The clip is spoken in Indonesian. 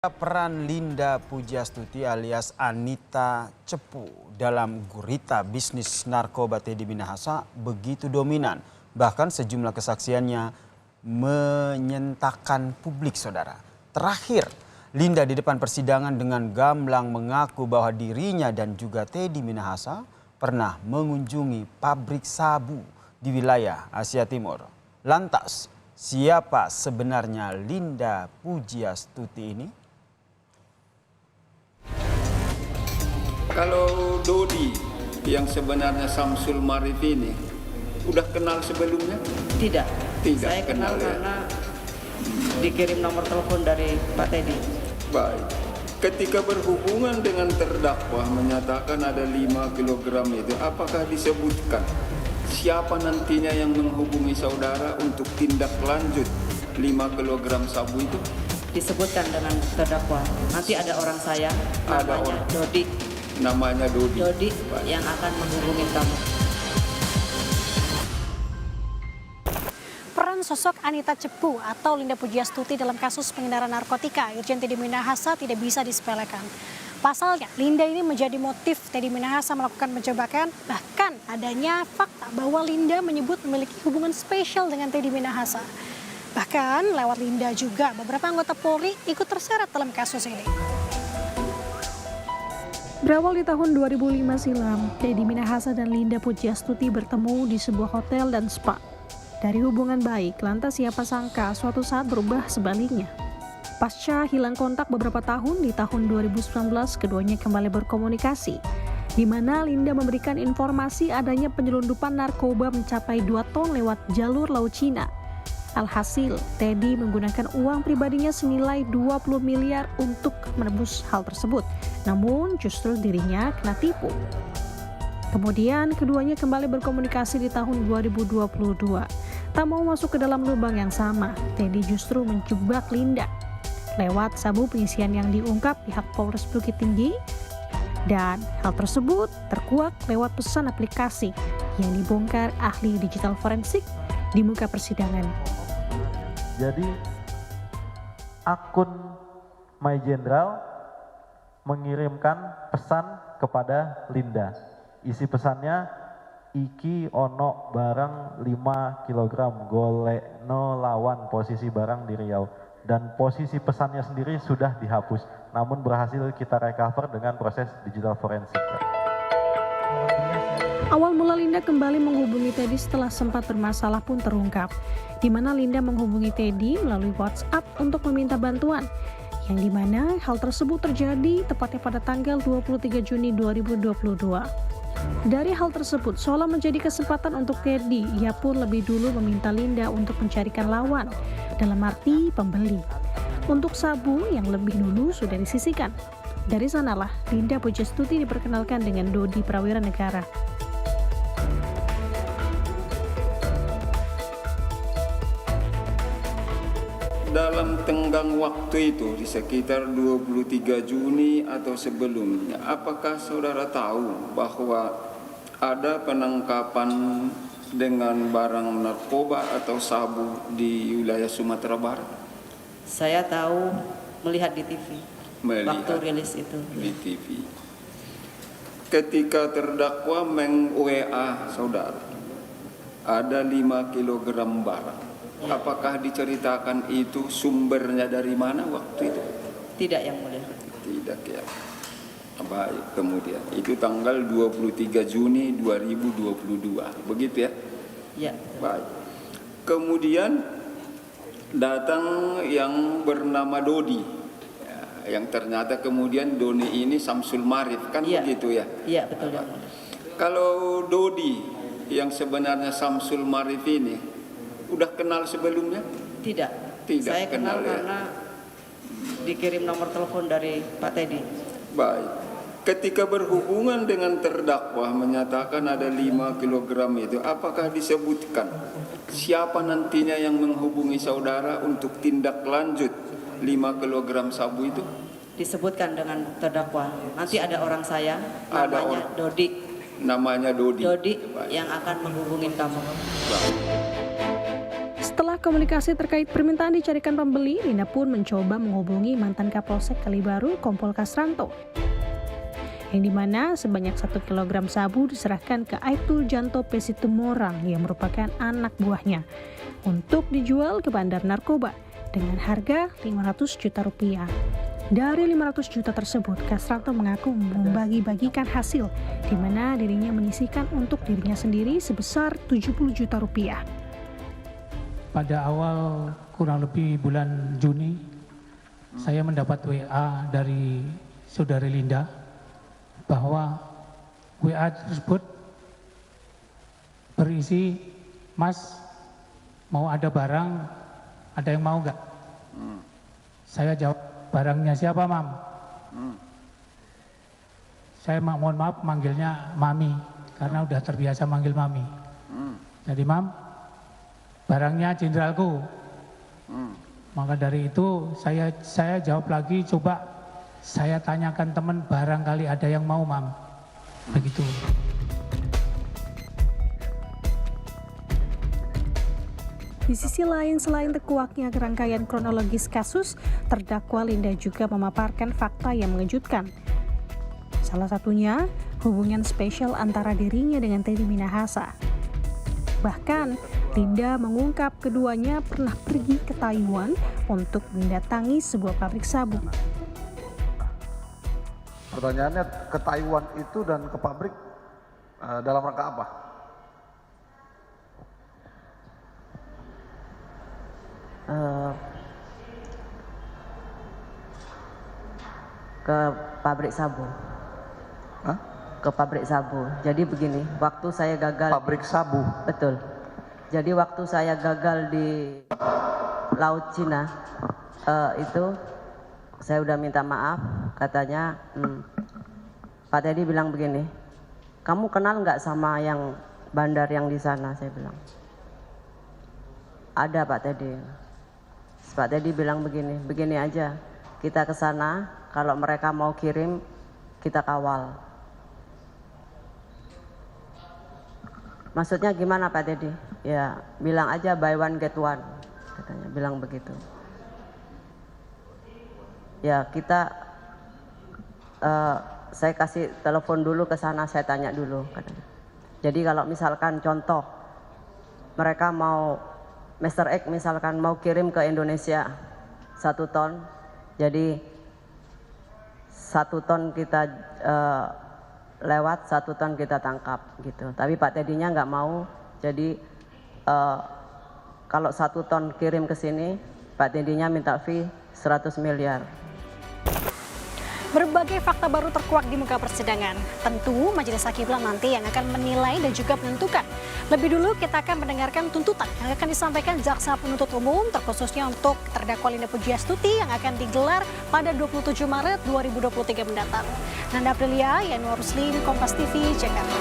Peran Linda Pujastuti alias Anita Cepu dalam gurita bisnis narkoba Teddy Minahasa begitu dominan. Bahkan sejumlah kesaksiannya menyentakan publik, saudara. Terakhir, Linda di depan persidangan dengan gamblang mengaku bahwa dirinya dan juga Teddy Minahasa pernah mengunjungi pabrik sabu di wilayah Asia Timur. Lantas, siapa sebenarnya Linda Pujastuti ini? Kalau Dodi yang sebenarnya Samsul Marif ini udah kenal sebelumnya? Tidak. Tidak Saya kenal ya. karena dikirim nomor telepon dari Pak Teddy. Baik. Ketika berhubungan dengan terdakwa menyatakan ada 5 kg itu, apakah disebutkan siapa nantinya yang menghubungi saudara untuk tindak lanjut 5 kg sabu itu? Disebutkan dengan terdakwa. Nanti ada orang saya, Ada namanya orang. Dodi. Namanya Dodi. Dodi Baik. yang akan menghubungi kamu. Peran sosok Anita Cepu atau Linda Pujastuti dalam kasus pengendaraan narkotika Irjen Teddy Minahasa tidak bisa disepelekan. Pasalnya, Linda ini menjadi motif Teddy Minahasa melakukan penjebakan, bahkan adanya fakta bahwa Linda menyebut memiliki hubungan spesial dengan Teddy Minahasa. Bahkan lewat Linda juga beberapa anggota Polri ikut terseret dalam kasus ini. Berawal di tahun 2005 silam, Teddy Minahasa dan Linda Pujastuti bertemu di sebuah hotel dan spa. Dari hubungan baik, lantas siapa sangka suatu saat berubah sebaliknya. Pasca hilang kontak beberapa tahun, di tahun 2019 keduanya kembali berkomunikasi, di mana Linda memberikan informasi adanya penyelundupan narkoba mencapai 2 ton lewat jalur Laut Cina. Alhasil, Teddy menggunakan uang pribadinya senilai 20 miliar untuk menebus hal tersebut. Namun justru dirinya kena tipu. Kemudian keduanya kembali berkomunikasi di tahun 2022. Tak mau masuk ke dalam lubang yang sama, Teddy justru menjebak Linda lewat sabu pengisian yang diungkap pihak Polres Bukit Tinggi. Dan hal tersebut terkuak lewat pesan aplikasi yang dibongkar ahli digital forensik di muka persidangan. Jadi akun My General mengirimkan pesan kepada Linda. Isi pesannya, iki ono barang 5 kg golek no lawan posisi barang di Riau. Dan posisi pesannya sendiri sudah dihapus, namun berhasil kita recover dengan proses digital forensik. Awal mula Linda kembali menghubungi Teddy setelah sempat bermasalah pun terungkap, di mana Linda menghubungi Teddy melalui WhatsApp untuk meminta bantuan, yang dimana hal tersebut terjadi tepatnya pada tanggal 23 Juni 2022. Dari hal tersebut, seolah menjadi kesempatan untuk Teddy, ia pun lebih dulu meminta Linda untuk mencarikan lawan, dalam arti pembeli, untuk sabu yang lebih dulu sudah disisihkan. Dari sanalah Linda Pujastuti diperkenalkan dengan Dodi Prawira Negara. Dalam tenggang waktu itu di sekitar 23 Juni atau sebelumnya, apakah saudara tahu bahwa ada penangkapan dengan barang narkoba atau sabu di wilayah Sumatera Barat? Saya tahu melihat di TV. Melihat waktu rilis itu. di TV. Ketika terdakwa meng-WA saudara, ada 5 kg barang. Apakah diceritakan itu sumbernya dari mana waktu itu? Tidak, yang mulia. Tidak ya. Baik, kemudian itu tanggal 23 Juni 2022, begitu ya? Ya. Baik. Kemudian datang yang bernama Dodi, ya, yang ternyata kemudian Doni ini Samsul Marif, kan Ya. begitu ya? Iya, betul, yang mulia. Kalau Dodi yang sebenarnya Samsul Marif ini udah kenal sebelumnya? Tidak. Tidak Saya kenal kenal ya. karena dikirim nomor telepon dari Pak Teddy. Baik. Ketika berhubungan dengan terdakwa menyatakan ada 5 kg itu, apakah disebutkan siapa nantinya yang menghubungi saudara untuk tindak lanjut 5 kg sabu itu? Disebutkan dengan terdakwa. Nanti ada orang saya, Ada namanya orang. Dodi. Namanya Dodi. Dodi Baik. yang akan menghubungi kamu. Baik. Setelah komunikasi terkait permintaan dicarikan pembeli, Linda pun mencoba menghubungi mantan Kapolsek Kalibaru, Kompol Kasranto. Yang dimana sebanyak 1 kilogram sabu diserahkan ke Aibtu Janto Pesitumorang yang merupakan anak buahnya untuk dijual ke bandar narkoba dengan harga 500 juta rupiah. Dari 500 juta tersebut, Kasranto mengaku membagi-bagikan hasil di mana dirinya menyisihkan untuk dirinya sendiri sebesar 70 juta rupiah. Pada awal kurang lebih bulan Juni, saya mendapat WA dari saudari Linda bahwa WA tersebut berisi, "Mas, mau ada barang, ada yang mau nggak?" Saya jawab, "Barangnya siapa, Mam?" Saya mohon maaf manggilnya Mami, karena udah terbiasa manggil Mami. Jadi, "Mam, barangnya jenderalku." Maka dari itu saya jawab lagi, "Coba saya tanyakan teman, barangkali ada yang mau, Mam." Begitu. Di sisi lain, selain terkuaknya rangkaian kronologis kasus, terdakwa Linda juga memaparkan fakta yang mengejutkan. Salah satunya, hubungan spesial antara dirinya dengan Teddy Minahasa. Bahkan, Linda mengungkap keduanya pernah pergi ke Taiwan untuk mendatangi sebuah pabrik sabu. Pertanyaannya, ke Taiwan itu dan ke pabrik dalam rangka apa? Ke pabrik sabu. Hah? Ke pabrik sabu. Jadi begini, waktu saya gagal Pabrik sabu. betul. Jadi waktu saya gagal di Laut Cina, itu saya udah minta maaf, katanya Pak Teddy bilang begini, "Kamu kenal nggak sama yang bandar yang di sana?" Saya bilang, "Ada, Pak Teddy." Pak Teddy bilang begini aja, "Kita ke sana, kalau mereka mau kirim, kita kawal." Maksudnya gimana, Pak Teddy? Ya, bilang aja buy one get one, katanya, bilang begitu. Ya, saya kasih telepon dulu ke sana, saya tanya dulu, katanya. Jadi kalau misalkan contoh mereka mau Mr. X misalkan mau kirim ke Indonesia 1 ton, jadi 1 ton kita lewat, 1 ton kita tangkap gitu. Tapi Pak Teddy-nya nggak mau, jadi kalau 1 ton kirim ke sini, Pak Teddy-nya minta fee 100 miliar. Berbagai fakta baru terkuak di muka persidangan. Tentu majelis hakim nanti yang akan menilai dan juga menentukan. Lebih dulu kita akan mendengarkan tuntutan yang akan disampaikan jaksa penuntut umum, terkhususnya untuk terdakwa Linda Pugiastuti yang akan digelar pada 27 Maret 2023 mendatang. Nanda Aprilia, Yanuar Ruslim, Kompas TV, Jakarta.